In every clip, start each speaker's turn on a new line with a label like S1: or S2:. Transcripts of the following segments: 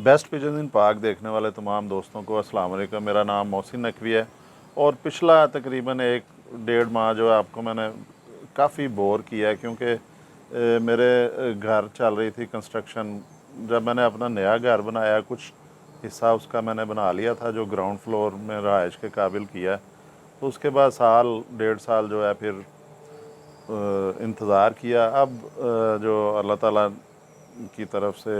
S1: Best pigeon इन पाक देखने वाले तमाम दोस्तों को अस्सलाम वालेकुम। मेरा नाम मोहसिन नकवी है और पिछला तकरीबन 1-1.5 माह जो है आपको मैंने काफ़ी बोर किया है, क्योंकि मेरे घर चल रही थी कंस्ट्रक्शन। जब मैंने अपना नया घर बनाया, कुछ हिस्सा उसका मैंने बना लिया था जो ग्राउंड फ्लोर में रहायश के काबिल किया, तो उसके बाद 1-1.5 साल जो है फिर इंतज़ार किया। अब जो अल्लाह ताला की तरफ से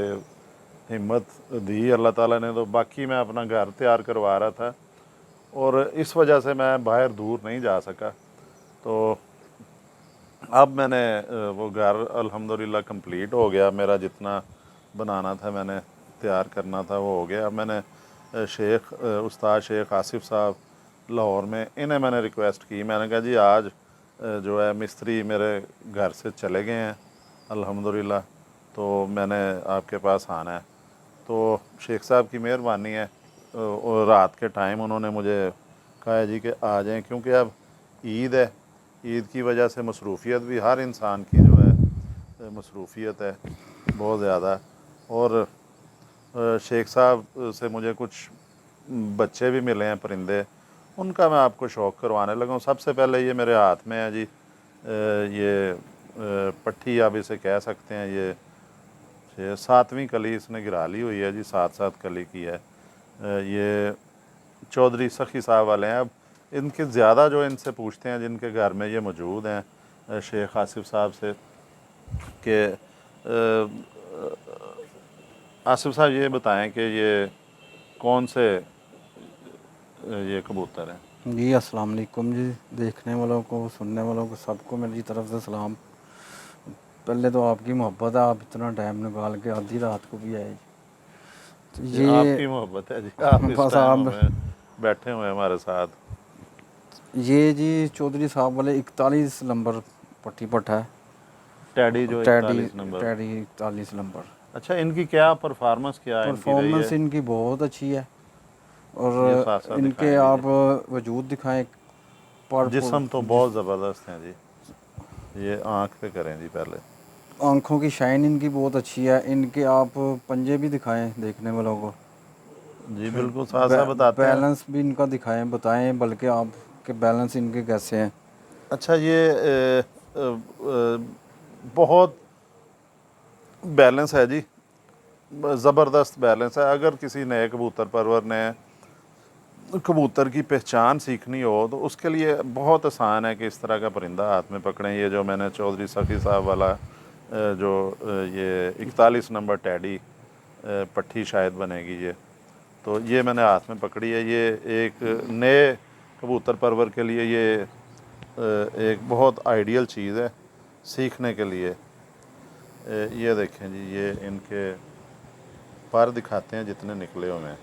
S1: हिम्मत दी अल्लाह ताला ने, तो बाकी मैं अपना घर तैयार करवा रहा था और इस वजह से मैं बाहर दूर नहीं जा सका। तो अब मैंने वो घर अल्हम्दुलिल्लाह कंप्लीट हो गया। मेरा जितना बनाना था, मैंने तैयार करना था, वो हो गया। अब मैंने उस्ताद शेख आसिफ साहब लाहौर में, इन्हें मैंने रिक्वेस्ट की। मैंने कहा जी आज जो है मिस्त्री मेरे घर से चले गए हैं अल्हम्दुलिल्लाह, तो मैंने आपके पास आना है। तो शेख साहब की मेहरबानी है, और रात के टाइम उन्होंने मुझे कहा है जी कि आ जाएं, क्योंकि अब ईद है। ईद की वजह से मसरूफ़ियत भी हर इंसान की जो है मसरूफ़ियत है बहुत ज़्यादा। और शेख साहब से मुझे कुछ बच्चे भी मिले हैं परिंदे, उनका मैं आपको शौक़ करवाने लगा हूँ। सबसे पहले ये मेरे हाथ में है जी, ये पट्टी आप इसे कह सकते हैं। ये 7वीं कली इसने गिरा ली हुई है जी, 7 कली की है। ये चौधरी सखी साहब वाले हैं। अब इनके ज़्यादा जो इनसे पूछते हैं जिनके घर में ये मौजूद हैं शेख आसिफ साहब से कि आसिफ साहब ये बताएं कि ये कौन से ये कबूतर हैं।
S2: जी अस्सलाम वालेकुम जी, देखने वालों को, सुनने वालों को, सबको मेरी तरफ से सलाम। पहले तो आपकी मोहब्बत है, आप इतना टाइम निकाल के आधी रात को भी आए। तो
S1: ये आपकी मोहब्बत है जी, आप इस
S2: बस
S1: टाइम
S2: आप
S1: हमें बैठे हुए हैं हमारे साथ।
S2: ये जी चौधरी साहब वाले 41 नंबर पट्टी पट है।
S1: टैडी जो
S2: टैडी
S1: 41 नंबर।
S2: Teddy 41 number.
S1: अच्छा, इनकी क्या परफॉर्मेंस क्या इनकी रही
S2: परफॉर्मेंस
S1: है?
S2: इनकी बहुत अच्छी है
S1: ये
S2: और
S1: साथ साथ
S2: इनके
S1: दिखाएं जी।
S2: आप वजूद दिखाएं पर
S1: जिस्म तो बहुत ज़बरदस्त हैं जी। ये आँख पे करें जी पहले।
S2: आँखों की शाइन इनकी बहुत अच्छी है। इनके आप पंजे भी दिखाएं देखने वालों को।
S1: जी
S2: फिर
S1: बिल्कुल, साथ साथ बताते हैं।
S2: बैलेंस भी इनका दिखाएं, बताएं बल्कि आप के बैलेंस इनके कैसे हैं।
S1: अच्छा, ये बहुत बैलेंस है जी, ज़बरदस्त बैलेंस है। अगर किसी नए कबूतर परवर ने कबूतर की पहचान सीखनी हो तो उसके लिए बहुत आसान है कि इस तरह का परिंदा हाथ में पकड़ें। ये जो मैंने चौधरी सखी साहब वाला जो ये 41 नंबर टैडी पट्टी शायद बनेगी ये, तो ये मैंने हाथ में पकड़ी है। ये एक नए कबूतर परवर के लिए ये एक बहुत आइडियल चीज़ है सीखने के लिए। ये देखें जी, ये इनके पर दिखाते हैं जितने निकले हुए हैं।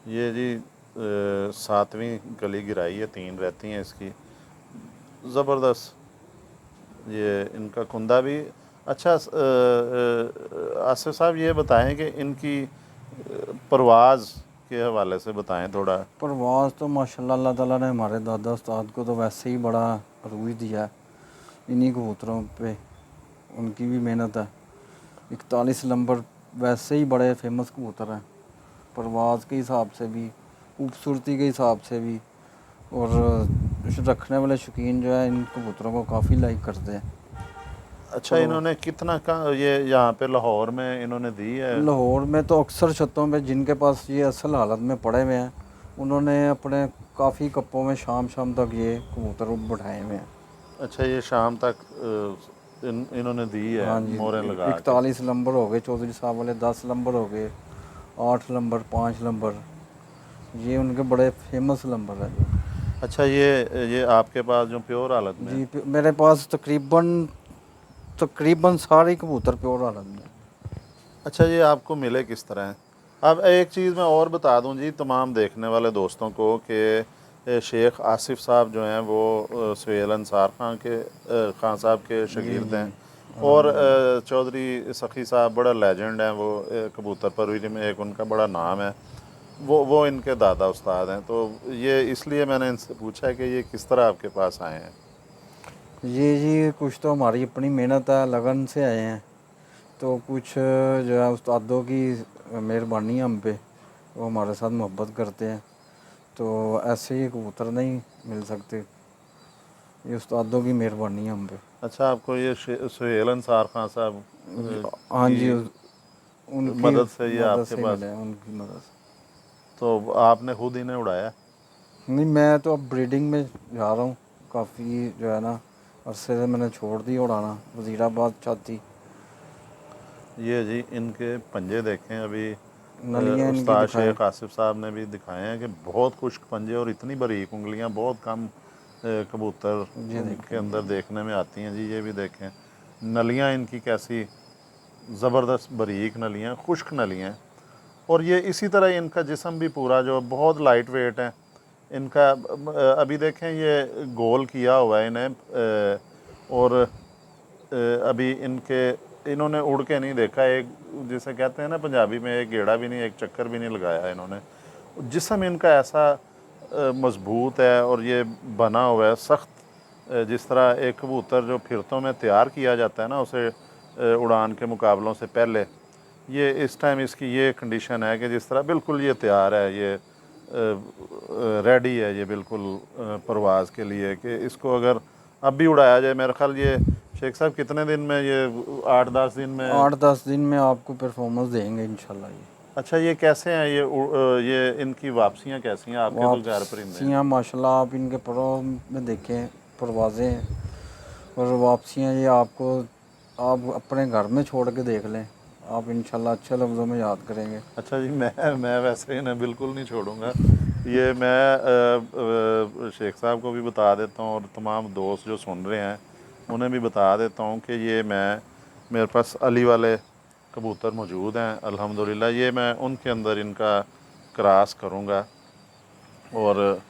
S1: ये जी 7वीं कली गिराई है, 3 रहती हैं इसकी। ज़बरदस्त ये इनका कुंदा भी अच्छा। आसिफ साहब ये बताएं कि इनकी परवाज़ के हवाले से बताएं थोड़ा।
S2: परवाज़ तो माशाल्लाह अल्लाह ताला ने हमारे दादा उस्ताद को तो वैसे ही बड़ा अरूज दिया है इन्हीं कबूतरों पे। उनकी भी मेहनत है। 41 नंबर वैसे ही बड़े फेमस कबूतर हैं, परवाज़ के हिसाब से भी, खूबसूरती के हिसाब से भी, और रखने वाले शौकीन जो है इन कबूतरों को काफ़ी लाइक करते हैं।
S1: अच्छा,
S2: पर
S1: इन्होंने कितना का ये यहाँ पे लाहौर में इन्होंने दी है?
S2: लाहौर में तो अक्सर छतों पे जिनके पास ये असल हालत में पड़े हुए हैं, उन्होंने अपने काफ़ी कप्पों में शाम शाम तक ये कबूतर बैठाए हुए हैं।
S1: अच्छा, ये शाम तक इन्होंने दी है
S2: हाँ जी,
S1: मोहरें लगा के।
S2: 41 नंबर हो गए चौधरी साहब वाले, 10 नंबर हो गए, 8 नंबर, 5 नंबर, ये उनके बड़े फेमस नंबर है जो।
S1: अच्छा, ये आपके पास जो प्योर हालत में है?
S2: जी मेरे पास तकरीबन तकरीबन सारे कबूतर प्योर हालत में।
S1: अच्छा, ये आपको मिले किस तरह हैं? अब एक चीज़ मैं और बता दूं जी तमाम देखने वाले दोस्तों को कि शेख आसिफ साहब जो हैं वो सुहेल अंसार खान साहब के
S2: जी
S1: शागिर्द
S2: जी
S1: हैं। और
S2: अल्हम्दुलिल्लाह।
S1: चौधरी सखी साहब बड़ा लेजेंड हैं, वो कबूतर परवरी में एक उनका बड़ा नाम है। वो इनके दादा उस्ताद हैं। तो ये इसलिए मैंने इनसे पूछा है कि ये किस तरह आपके पास आए हैं।
S2: ये जी कुछ तो हमारी अपनी मेहनत है, लगन से आए हैं। तो कुछ जो है उस्तादों की मेहरबानी है हम पे, वो हमारे साथ मोहब्बत करते हैं, तो ऐसे ही कबूतर नहीं मिल सकते, ये उस्तादों की मेहरबानी है हम पे।
S1: अच्छा, आपको ये सुहेल अंसार खान साहब
S2: हाँ जी,
S1: की
S2: उनकी
S1: मदद से ये
S2: मदद
S1: आपके
S2: से
S1: पास,
S2: मिले हैं, उनकी मदद से।
S1: तो आपने खुद इन्हें उड़ाया?
S2: नहीं, मैं तो अब ब्रीडिंग में जा रहा हूँ, काफ़ी जो है ना अरसे से मैंने छोड़ दी उड़ाना, वज़ीराबाद छाती।
S1: ये जी इनके पंजे देखें अभी,
S2: नलियाँ इनकी
S1: उस्ताद
S2: दिखाएं।
S1: शेख आसिफ साहब ने भी दिखाए हैं कि बहुत खुश्क पंजे और इतनी बारीक उंगलियां बहुत कम कबूतर
S2: ये
S1: के
S2: देखें,
S1: अंदर देखने में आती हैं जी। ये भी देखें नलियां इनकी कैसी ज़बरदस्त बारीक नलियां, खुश्क नलियां। और ये इसी तरह इनका जिस्म भी पूरा जो बहुत लाइट वेट है इनका। अभी देखें ये गोल किया हुआ है इन्हें, और अभी इन्होंने उड़ के नहीं देखा, एक जिसे कहते हैं ना पंजाबी में, एक गेड़ा भी नहीं, एक चक्कर भी नहीं लगाया इन्होंने। जिस्म इनका ऐसा मजबूत है और ये बना हुआ है सख्त, जिस तरह एक कबूतर जो फिरतों में तैयार किया जाता है ना उसे उड़ान के मुकाबलों से पहले, ये इस टाइम इसकी ये कंडीशन है कि जिस तरह बिल्कुल ये तैयार है, ये रेडी है ये बिल्कुल परवाज़ के लिए, कि इसको अगर अब भी उड़ाया जाए, मेरा ख्याल ये शेख साहब कितने दिन में, ये 8-10 दिन में?
S2: 8-10 दिन में आपको परफॉर्मेंस देंगे इंशाल्लाह ये।
S1: अच्छा, ये कैसे हैं ये इनकी वापसियाँ कैसी हैं? आपके तो घर परिंदे हैं।
S2: वापसियाँ माशाल्लाह आप इनके परों में देखें, परवाज़ें हैं, और वापसियाँ ये आपको, आप अपने घर में छोड़ के देख लें, आप इंशाल्लाह अच्छे लफ्ज़ों में याद करेंगे।
S1: अच्छा जी, मैं वैसे इन्हें बिल्कुल नहीं छोड़ूंगा। ये मैं शेख साहब को भी बता देता हूँ और तमाम दोस्त जो सुन रहे हैं उन्हें भी बता देता हूँ कि ये मेरे पास अली वाले कबूतर मौजूद हैं अल्हम्दुलिल्लाह। ये मैं उनके अंदर इनका क्रॉस करूँगा और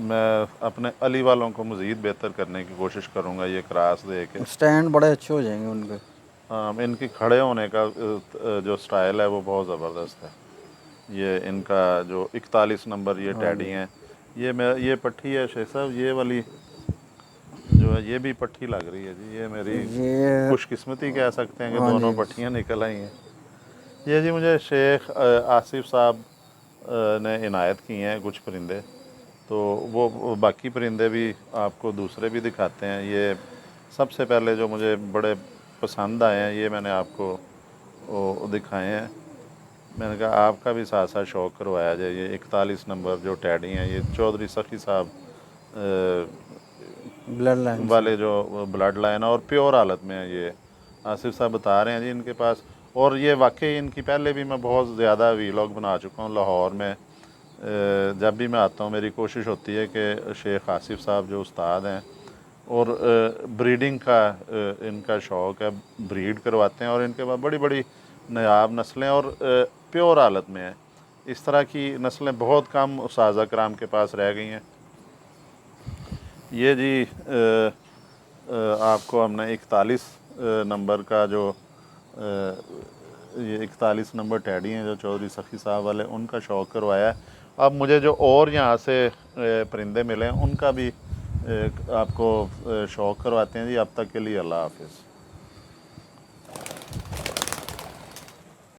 S1: मैं अपने अली वालों को मज़ीद बेहतर करने की कोशिश करूँगा ये क्रॉस दे के।
S2: स्टैंड बड़े अच्छे हो जाएंगे उनके।
S1: इनकी खड़े होने का जो स्टाइल है वो बहुत ज़बरदस्त है। ये इनका जो 41 नंबर ये
S2: हाँ
S1: टैडी
S2: जी,
S1: हैं, ये पट्टी है शेख साहब, ये वाली जो है ये भी पट्टी लग रही है जी। ये मेरी
S2: ये
S1: खुशकिस्मती कह सकते हैं कि
S2: हाँ
S1: दोनों
S2: जी,
S1: पट्टियाँ निकल आई हैं। ये जी मुझे शेख आसिफ साहब ने इनायत की हैं कुछ परिंदे, तो वो बाकी परिंदे भी आपको दूसरे भी दिखाते हैं। ये सबसे पहले जो मुझे बड़े पसंद आए हैं ये मैंने आपको वो दिखाए हैं। मैंने कहा आपका भी साथ साथ शौक़ करवाया जाए। ये 41 नंबर जो टैडी हैं, ये चौधरी सखी साहब
S2: ब्लड लाइन से।
S1: वाले जो ब्लड लाइन और प्योर हालत में है, ये आसिफ साहब बता रहे हैं जी इनके पास। और ये वाकई इनकी पहले भी मैं बहुत ज़्यादा वीलॉग बना चुका हूँ लाहौर में। जब भी मैं आता हूँ मेरी कोशिश होती है कि शेख आसिफ साहब जो उस्ताद हैं और ब्रीडिंग का इनका शौक़ है, ब्रीड करवाते हैं और इनके पास बड़ी बड़ी नायाब नस्लें और प्योर हालत में हैं। इस तरह की नस्लें बहुत कम उस्ताद कराम के पास रह गई हैं। ये जी आपको हमने 41 नंबर का जो ये 41 नंबर टैडी हैं जो चौधरी सखी साहब वाले, उनका शौक़ करवाया है। अब मुझे जो और यहाँ से परिंदे मिले हैं उनका भी आपको शौक़ करवाते हैं जी। अब तक के लिए अल्लाह हाफ़िज़।